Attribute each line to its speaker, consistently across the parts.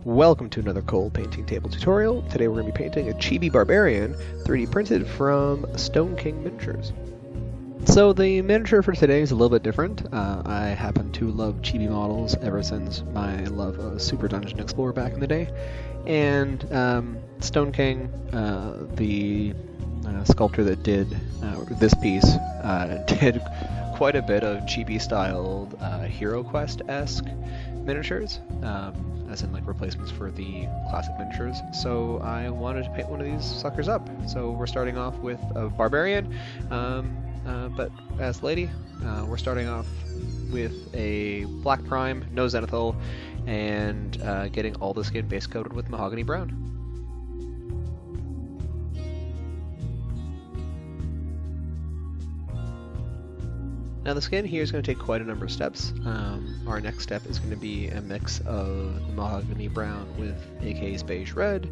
Speaker 1: Welcome to another coal painting table tutorial. Today we're going to be painting a Chibi Barbarian 3D printed from Stone King miniatures. So the miniature for today is a little bit different. I happen to love Chibi models ever since my love of Super Dungeon Explorer back in the day. And Stone King, the sculptor that did this piece, did quite a bit of Chibi-styled Hero Quest-esque miniatures. As in like replacements for the classic miniatures. So I wanted to paint one of these suckers up. So we're starting off with a Barbarian, but as Lady, we're starting off with a Black Prime, no Zenithal, and getting all the skin base coated with Mahogany Brown. Now the skin here is going to take quite a number of steps. Our next step is going to be a mix of Mahogany Brown with AK's Beige Red,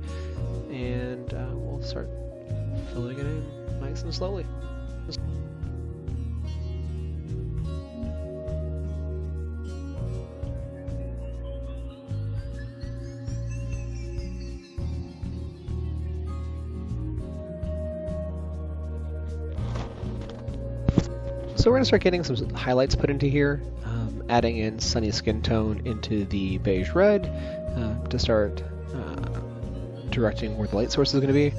Speaker 1: and we'll start filling it in nice and slowly. So we're going to start getting some highlights put into here, adding in Sunny Skin Tone into the Beige Red to start directing where the light source is going to be.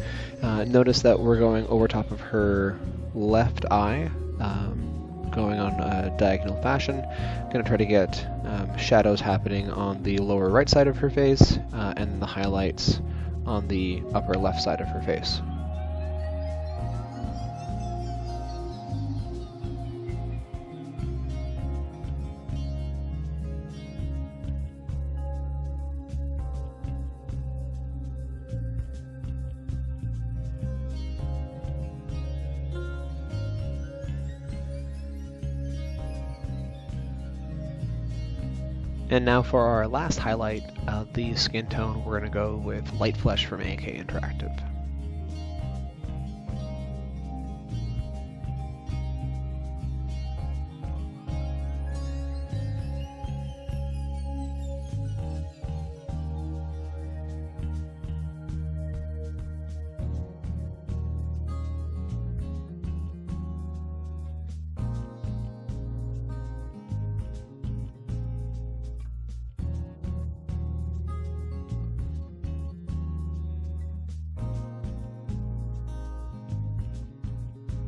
Speaker 1: Notice that we're going over top of her left eye, going on a diagonal fashion. Going to try to get shadows happening on the lower right side of her face, and the highlights on the upper left side of her face. And now for our last highlight of the skin tone, we're going to go with Light Flesh from AK Interactive.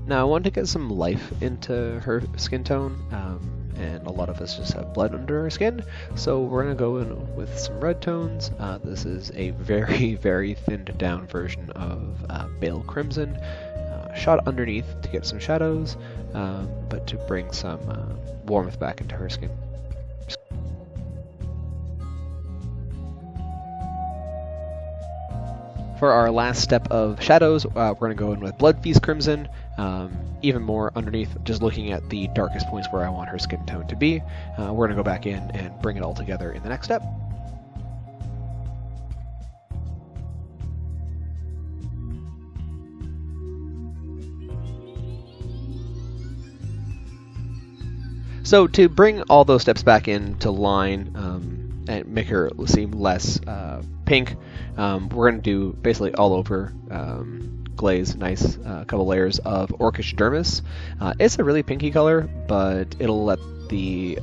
Speaker 1: Now I want to get some life into her skin tone, and a lot of us just have blood under our skin, so we're going to go in with some red tones. This is a very, very thinned down version of Bale Crimson, shot underneath to get some shadows, but to bring some warmth back into her skin. For our last step of shadows, we're going to go in with Blood Feast Crimson, even more underneath, just looking at the darkest points where I want her skin tone to be. We're going to go back in and bring it all together in the next step. So to bring all those steps back into line, and make her seem less pink, we're going to do basically all over glaze, nice couple layers of Orcish Dermis. It's a really pinky color, but it'll let the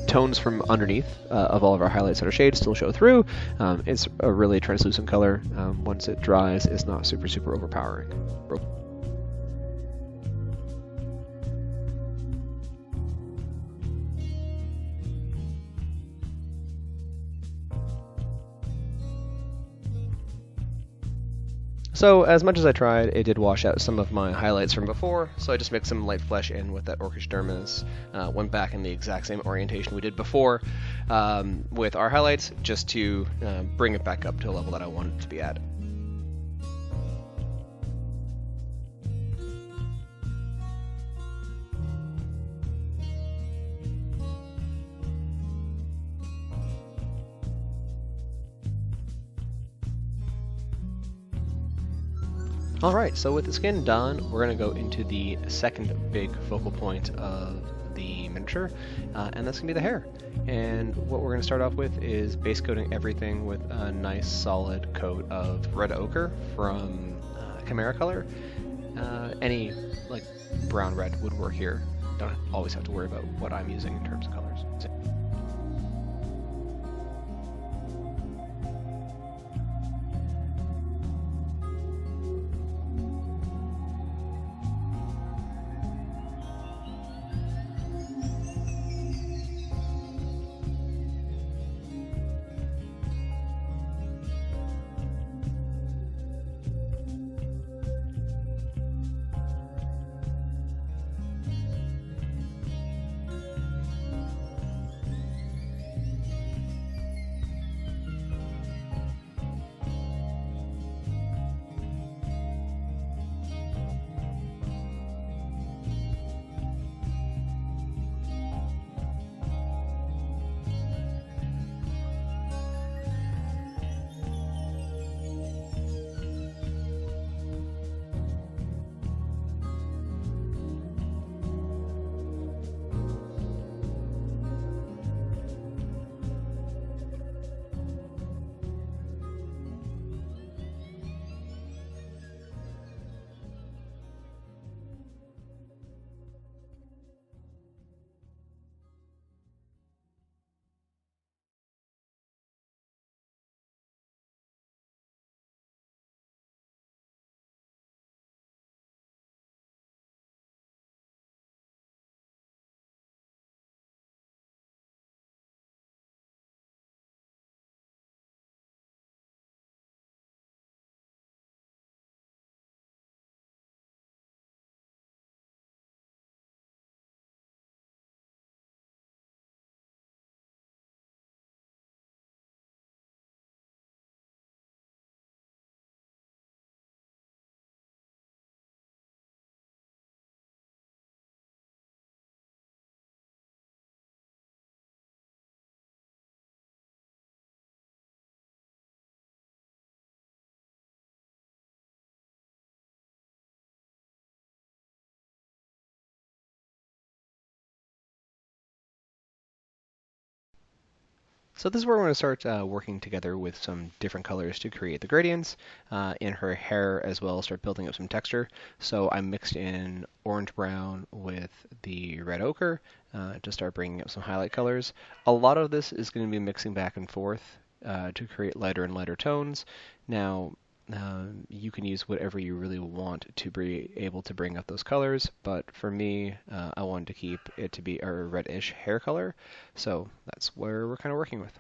Speaker 1: tones from underneath of all of our highlights that are shades still show through. It's a really translucent color. Once it dries, it's not super, super overpowering. So as much as I tried, it did wash out some of my highlights from before, so I just mixed some Light Flesh in with that Orcish Dermis, went back in the exact same orientation we did before with our highlights, just to bring it back up to a level that I wanted it to be at. Alright, so with the skin done, we're going to go into the second big focal point of the miniature, and that's going to be the hair. And what we're going to start off with is base coating everything with a nice solid coat of red ochre from Chimera Color. Any like brown red would work here. Don't always have to worry about what I'm using in terms of colors. So this is where we're going to start working together with some different colors to create the gradients in her hair as well, start building up some texture. So I mixed in orange brown with the red ochre to start bringing up some highlight colors. A lot of this is going to be mixing back and forth to create lighter and lighter tones. Now, you can use whatever you really want to be able to bring up those colors, but for me, I wanted to keep it to be a reddish hair color, so that's where we're kind of working with.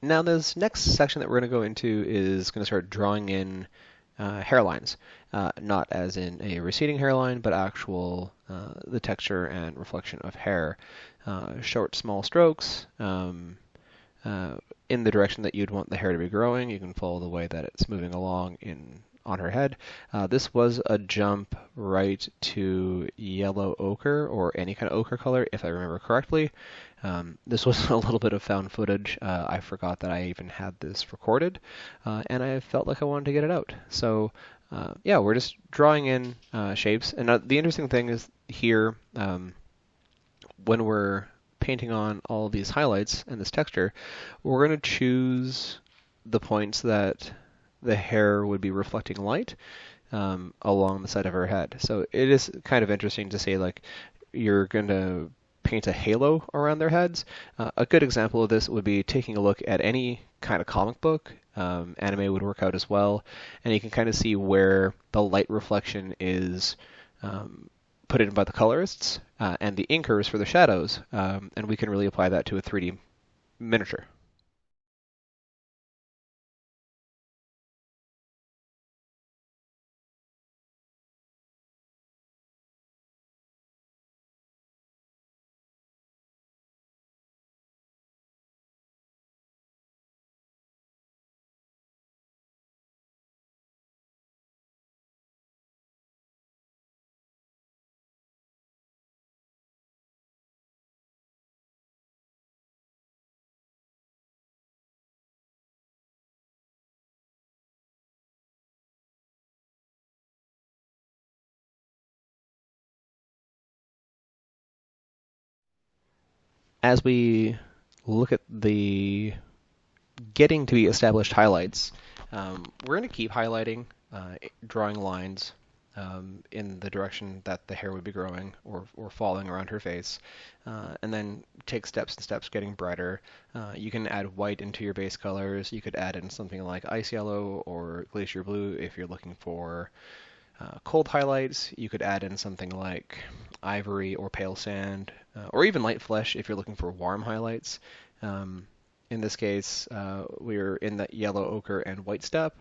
Speaker 1: Now, this next section that we're going to go into is going to start drawing in hairlines, not as in a receding hairline, but actual the texture and reflection of hair. Short, small strokes, in the direction that you'd want the hair to be growing. You can follow the way that it's moving along on her head. This was a jump right to yellow ochre, or any kind of ochre color, if I remember correctly. This was a little bit of found footage. I forgot that I even had this recorded, and I felt like I wanted to get it out. So yeah, we're just drawing in shapes. And the interesting thing is here, when we're painting on all of these highlights and this texture, we're going to choose the points that the hair would be reflecting light along the side of her head. So it is kind of interesting to say, like, you're going to paint a halo around their heads. A good example of this would be taking a look at any kind of comic book. Anime would work out as well, and you can kind of see where the light reflection is put in by the colorists and the inkers for the shadows, and we can really apply that to a 3D miniature. As we look at the getting to be established highlights, we're going to keep highlighting, drawing lines in the direction that the hair would be growing or falling around her face, and then take steps and steps getting brighter. You can add white into your base colors. You could add in something like ice yellow or glacier blue if you're looking for cold highlights. You could add in something like ivory or pale sand, or even light flesh if you're looking for warm highlights. In this case, we're in that yellow ochre and white step.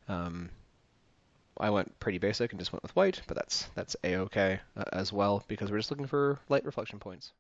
Speaker 1: I went pretty basic and just went with white, but that's a-okay as well, because we're just looking for light reflection points.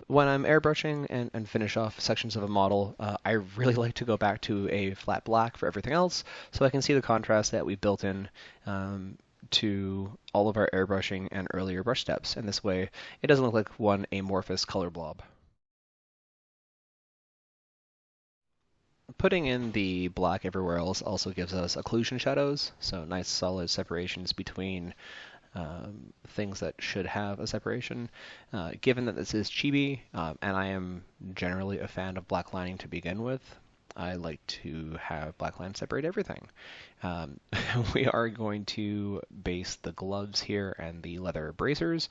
Speaker 1: When I'm airbrushing and finish off sections of a model, I really like to go back to a flat black for everything else, so I can see the contrast that we built in to all of our airbrushing and earlier brush steps. And this way, it doesn't look like one amorphous color blob. Putting in the black everywhere else also gives us occlusion shadows, so nice solid separations between things that should have a separation. Given that this is Chibi, and I am generally a fan of black lining to begin with, I like to have black lines separate everything. Um, we are going to base the gloves here and the leather bracers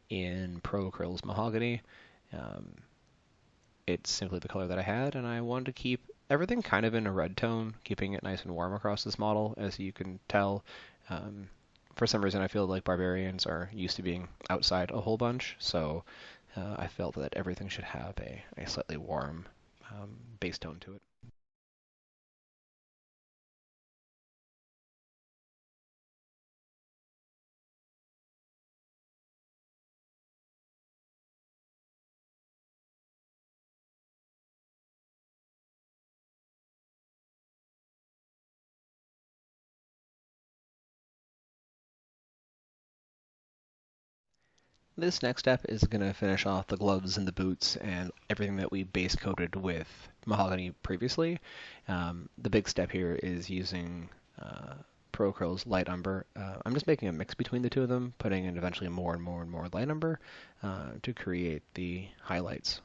Speaker 1: in Pro Acryls Mahogany. Um, it's simply the color that I had, and I wanted to keep everything kind of in a red tone, keeping it nice and warm across this model, as you can tell. Um, for some reason, I feel like barbarians are used to being outside a whole bunch, so I felt that everything should have a slightly warm base tone to it. This next step is going to finish off the gloves and the boots and everything that we base coated with mahogany previously. The big step here is using Pro Acryl's light umber. I'm just making a mix between the two of them, putting in eventually more and more and more light umber to create the highlights.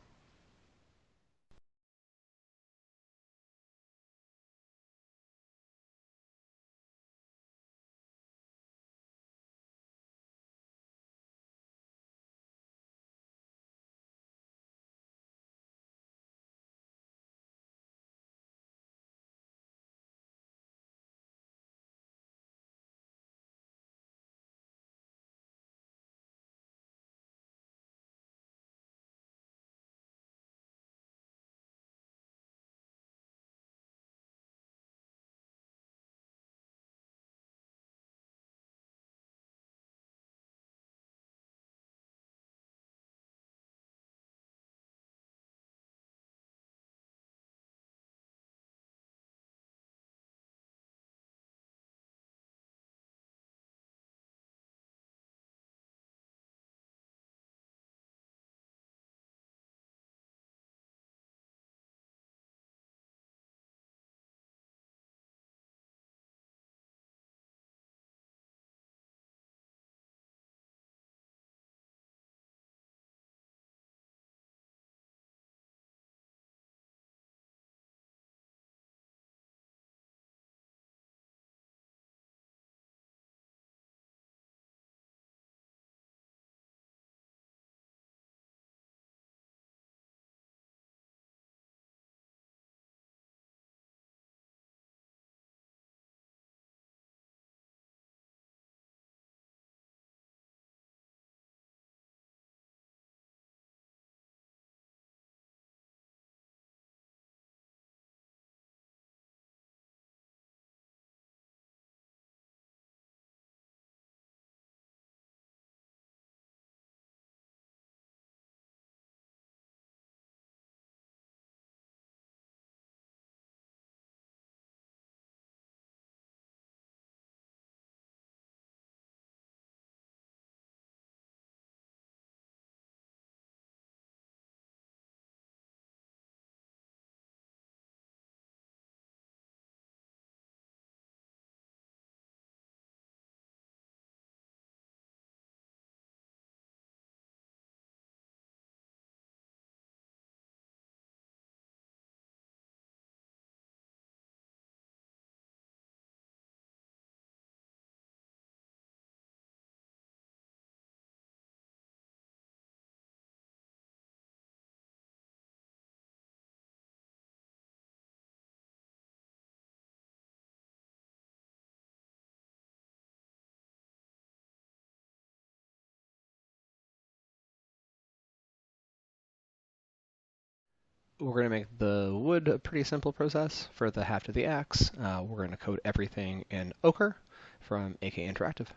Speaker 1: We're going to make the wood a pretty simple process. For the haft of the axe, we're going to coat everything in ochre from AK Interactive.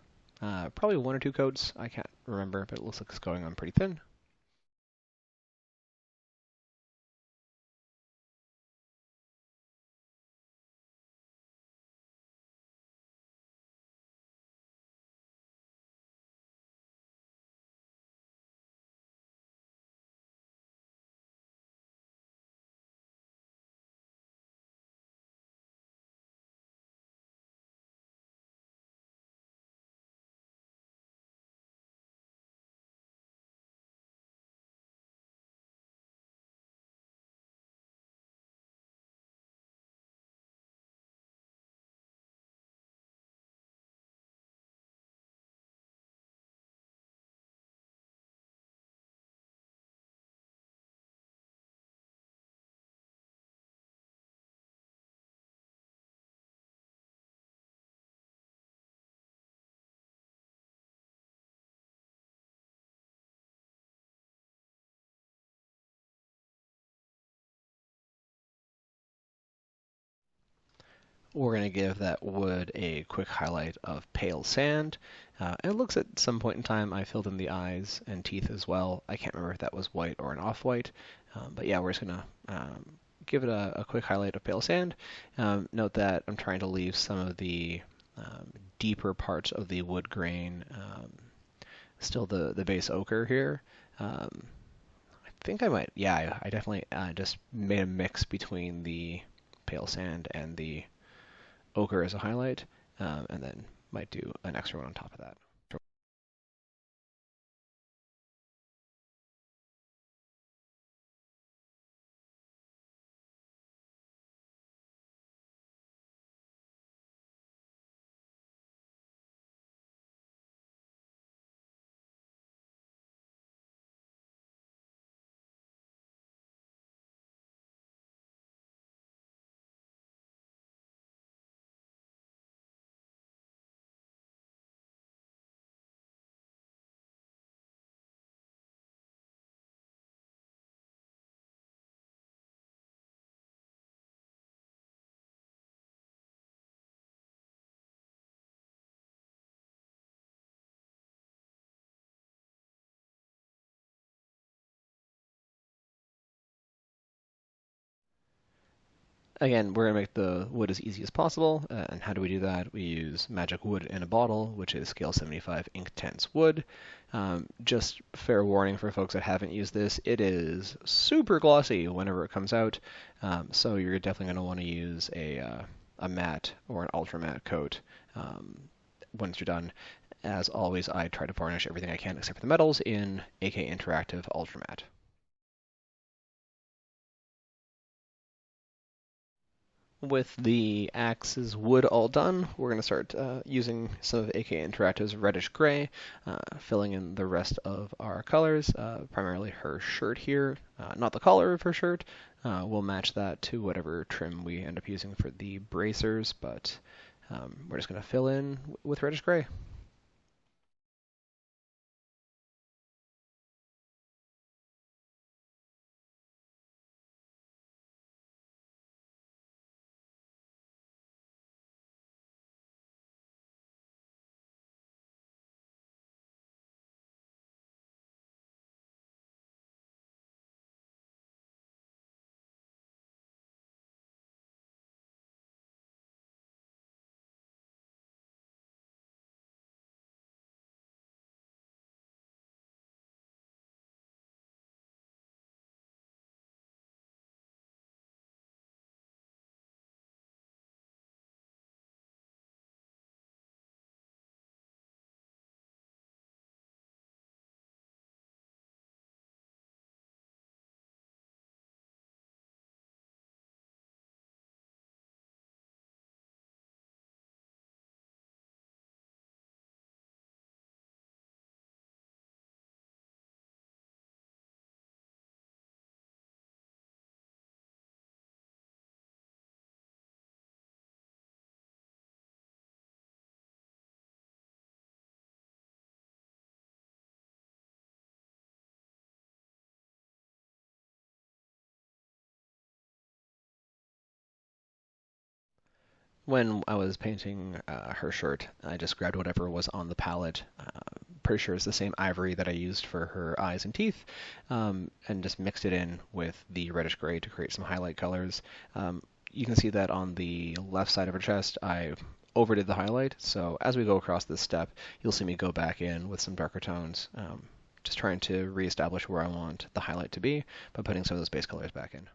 Speaker 1: Probably one or two coats, I can't remember, but it looks like it's going on pretty thin. we're going to give that wood a quick highlight of pale sand. And it looks at some point in time I filled in the eyes and teeth as well. I can't remember if that was white or an off-white. But yeah, we're just going to give it a quick highlight of pale sand. Note that I'm trying to leave some of the deeper parts of the wood grain still the base ochre here. I think I might, yeah, I definitely just made a mix between the pale sand and the ochre as a highlight, and then might do an extra one on top of that. Again, we're going to make the wood as easy as possible, and how do we do that? We use magic wood in a bottle, which is scale 75 Inktense wood. Just fair warning for folks that haven't used this, it is super glossy whenever it comes out, so you're definitely going to want to use a matte or an ultra matte coat once you're done. As always, I try to varnish everything I can except for the metals in AK Interactive Ultra Matte. With the axe's wood all done, we're going to start using some of AK Interactive's reddish gray, filling in the rest of our colors, primarily her shirt here. Not the collar of her shirt. We'll match that to whatever trim we end up using for the bracers, but we're just going to fill in with reddish gray. When I was painting her shirt, I just grabbed whatever was on the palette. Pretty sure it's the same ivory that I used for her eyes and teeth, and just mixed it in with the reddish gray to create some highlight colors. You can see that on the left side of her chest, I overdid the highlight. So as we go across this step, you'll see me go back in with some darker tones, just trying to reestablish where I want the highlight to be by putting some of those base colors back in.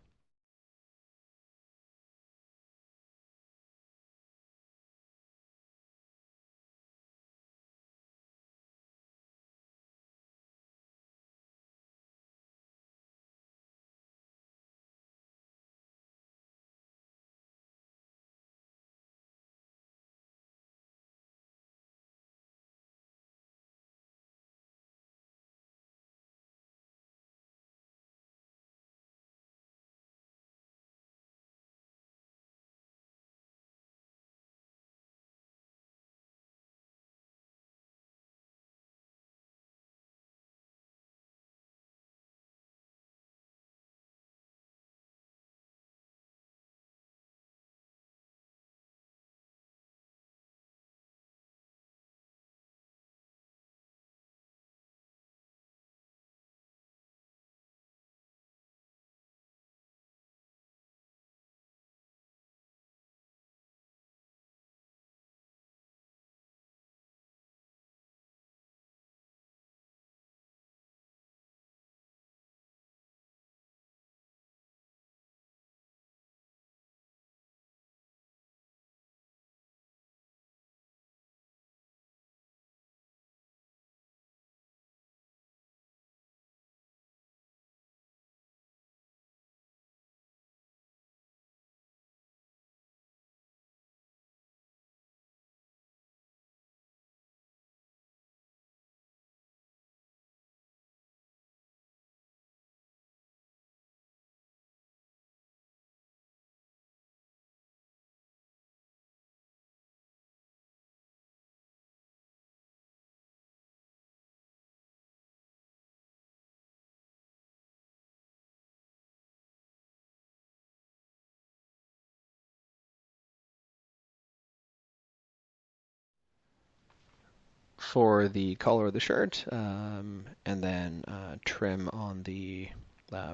Speaker 1: for the collar of the shirt, and then trim on the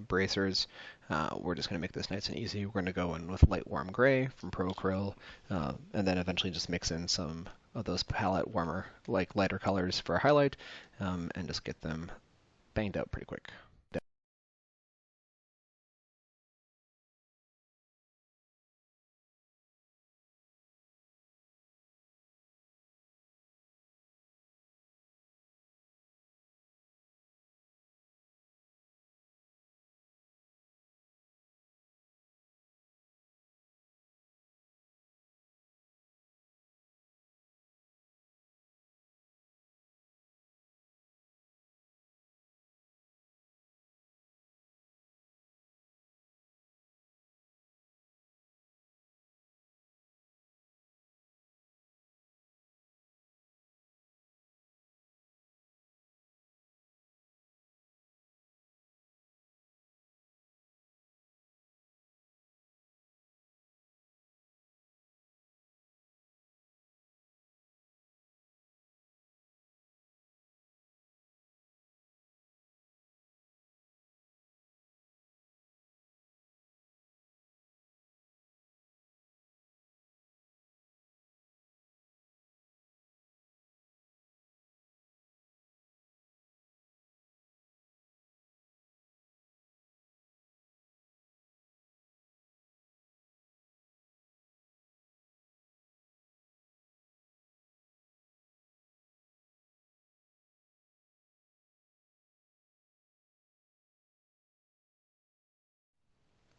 Speaker 1: bracers, we're just going to make this nice and easy. We're going to go in with light warm gray from Pro Acryl, and then eventually just mix in some of those palette warmer, like lighter colors for a highlight, and just get them banged out pretty quick.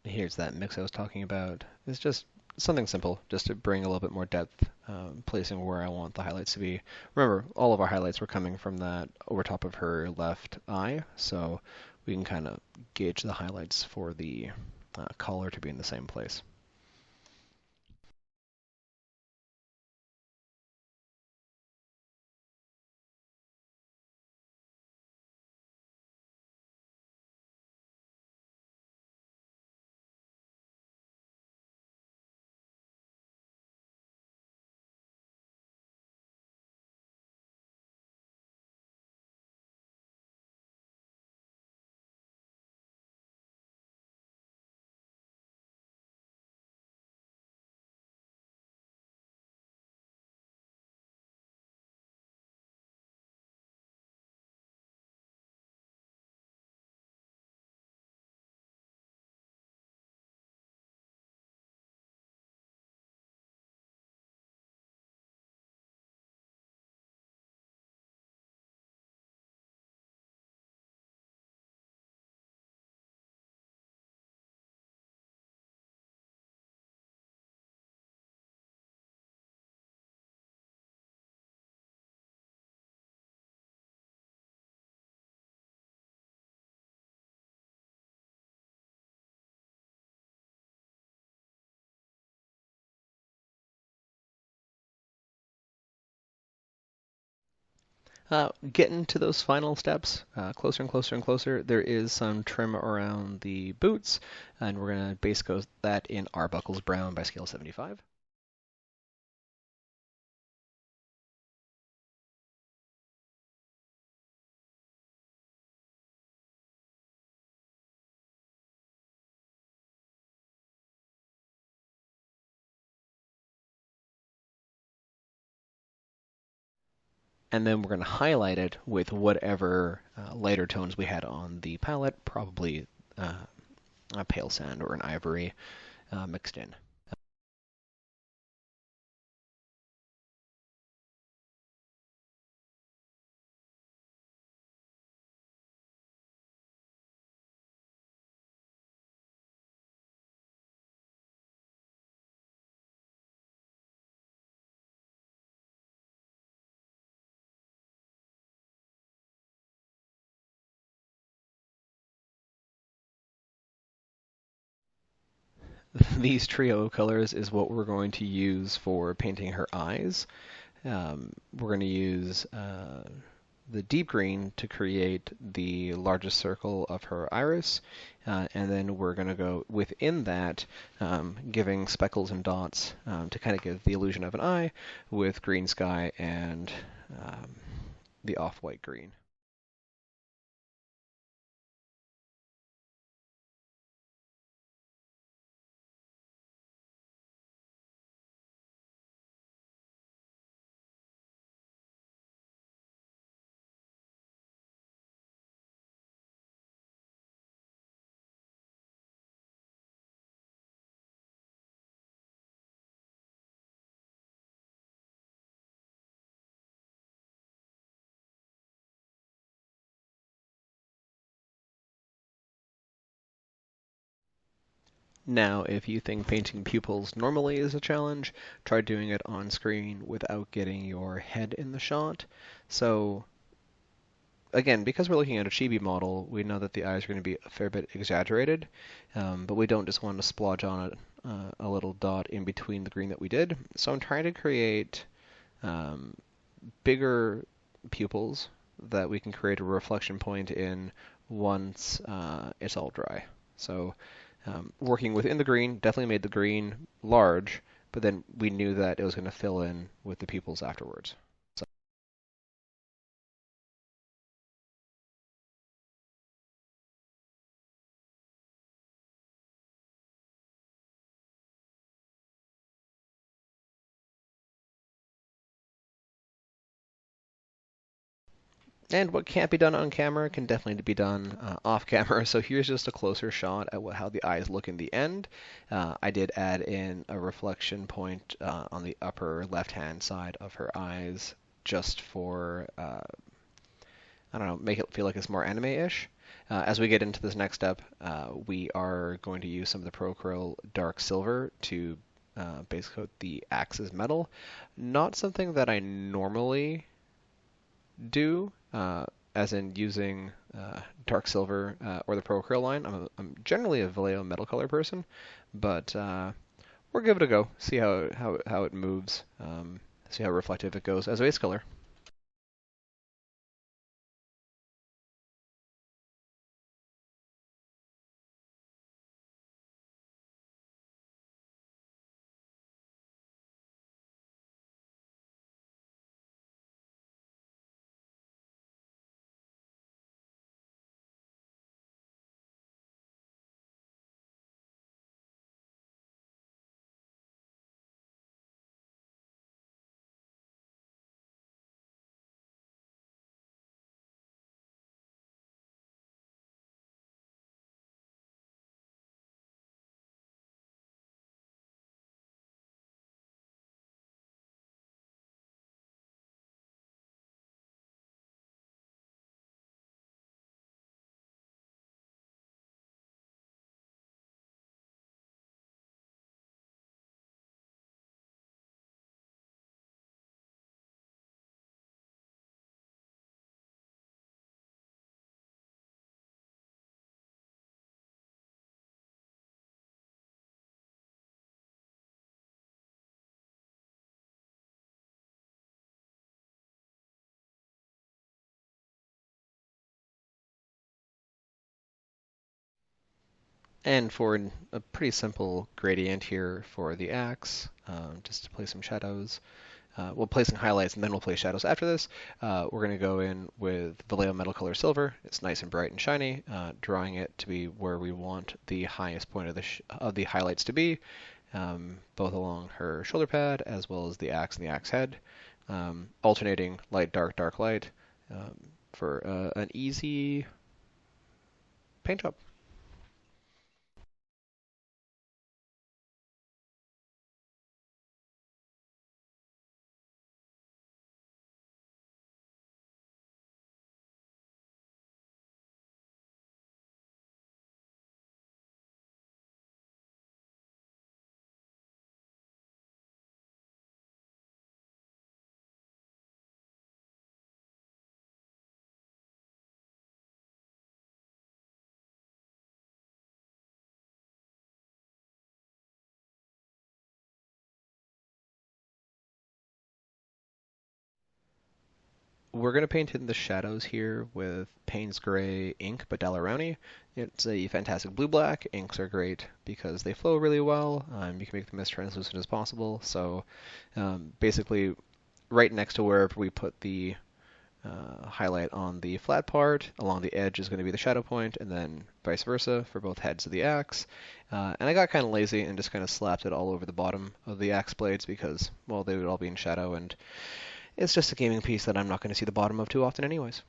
Speaker 1: Here's that mix I was talking about. It's just something simple, just to bring a little bit more depth, placing where I want the highlights to be. Remember, all of our highlights were coming from that over top of her left eye, so we can kind of gauge the highlights for the collar to be in the same place. Getting to those final steps, closer and closer and closer, there is some trim around the boots, and we're going to base coat that in Arbuckle's Brown by scale 75. And then we're going to highlight it with whatever lighter tones we had on the palette, probably a pale sand or an ivory mixed in. These trio of colors is what we're going to use for painting her eyes. We're going to use the deep green to create the largest circle of her iris, and then we're going to go within that, giving speckles and dots to kind of give the illusion of an eye with green sky and the off-white green. Now, if you think painting pupils normally is a challenge, try doing it on screen without getting your head in the shot. So again, because we're looking at a chibi model, we know that the eyes are going to be a fair bit exaggerated, but we don't just want to splodge on a little dot in between the green that we did. So I'm trying to create um, bigger pupils that we can create a reflection point in once it's all dry. So working within the green definitely made the green large, but then we knew that it was going to fill in with the pupils afterwards. And what can't be done on camera can definitely be done off camera. So here's just a closer shot at how the eyes look in the end. I did add in a reflection point on the upper left-hand side of her eyes just for, I don't know, make it feel like it's more anime-ish. As we get into this next step, we are going to use some of the Procurel Dark Silver to base coat the axe's metal. Not something that I normally do, as in using dark silver or the Procurel line. I'm generally a Vallejo metal color person, but we'll give it a go. See how it moves. See how reflective it goes as a base color. And for a pretty simple gradient here for the axe, just to play some shadows. We'll play some highlights and then we'll play shadows after this. We're going to go in with Vallejo Metal Color Silver. It's nice and bright and shiny, drawing it to be where we want the highest point of the highlights to be, both along her shoulder pad as well as the axe and the axe head, alternating light, dark, dark, light for an easy paint job. We're going to paint in the shadows here with Payne's Gray ink by Daleroni. It's a fantastic blue-black. Inks are great because they flow really well. You can make them as translucent as possible. So basically, right next to wherever we put the highlight on the flat part. Along the edge is going to be the shadow point, and then vice versa for both heads of the axe. And I got kind of lazy and just kind of slapped it all over the bottom of the axe blades because, well, they would all be in shadow, and it's just a gaming piece that I'm not going to see the bottom of too often anyways.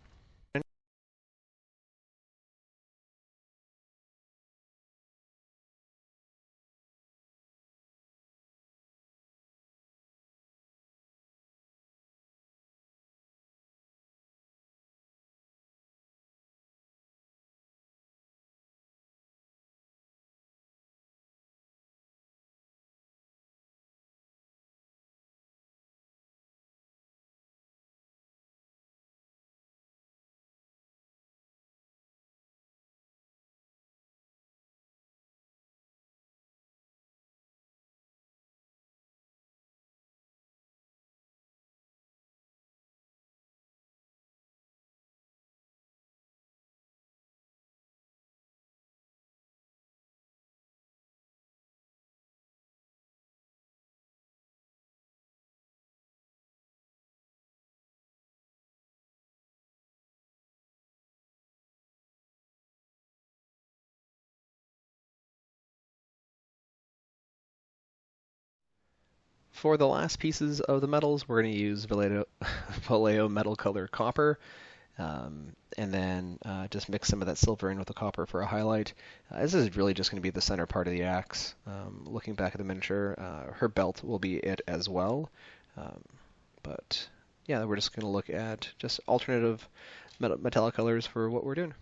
Speaker 1: For the last pieces of the metals, we're going to use Vallejo metal color copper, and then just mix some of that silver in with the copper for a highlight. This is really just going to be the center part of the axe. Looking back at the miniature, her belt will be it as well. But yeah, we're just going to look at just alternative metallic colors for what we're doing.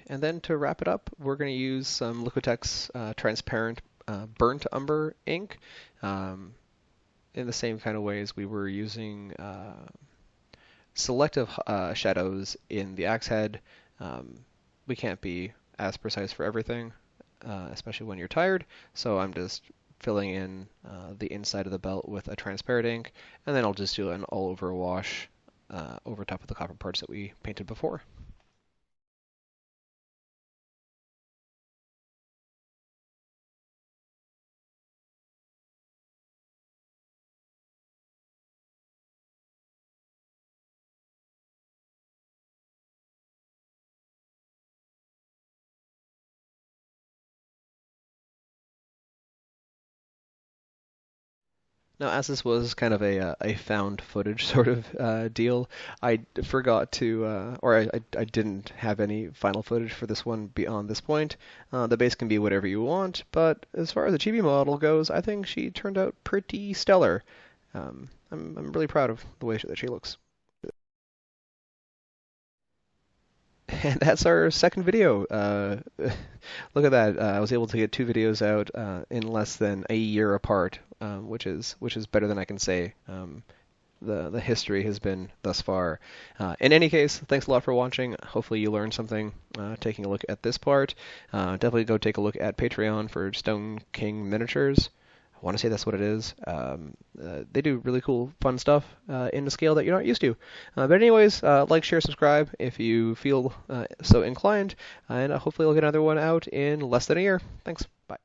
Speaker 1: And then to wrap it up, we're going to use some Liquitex transparent burnt umber ink in the same kind of way as we were using selective shadows in the axe head. We can't be as precise for everything, especially when you're tired, so I'm just filling in the inside of the belt with a transparent ink, and then I'll just do an all-over wash over top of the copper parts that we painted before. Now, as this was kind of a found footage sort of deal, I forgot to, or I didn't have any final footage for this one beyond this point. The base can be whatever you want, but as far as the Chibi model goes, I think she turned out pretty stellar. I'm really proud of the way that she looks. And that's our second video. Look at that. I was able to get two videos out in less than a year apart, which is better than I can say. The history has been thus far. In any case, thanks a lot for watching. Hopefully you learned something taking a look at this part. Definitely go take a look at Patreon for Stone King Miniatures. I want to say that's what it is. They do really cool, fun stuff in a scale that you're not used to. But anyways, like, share, subscribe if you feel so inclined, and hopefully I'll get another one out in less than a year. Thanks. Bye.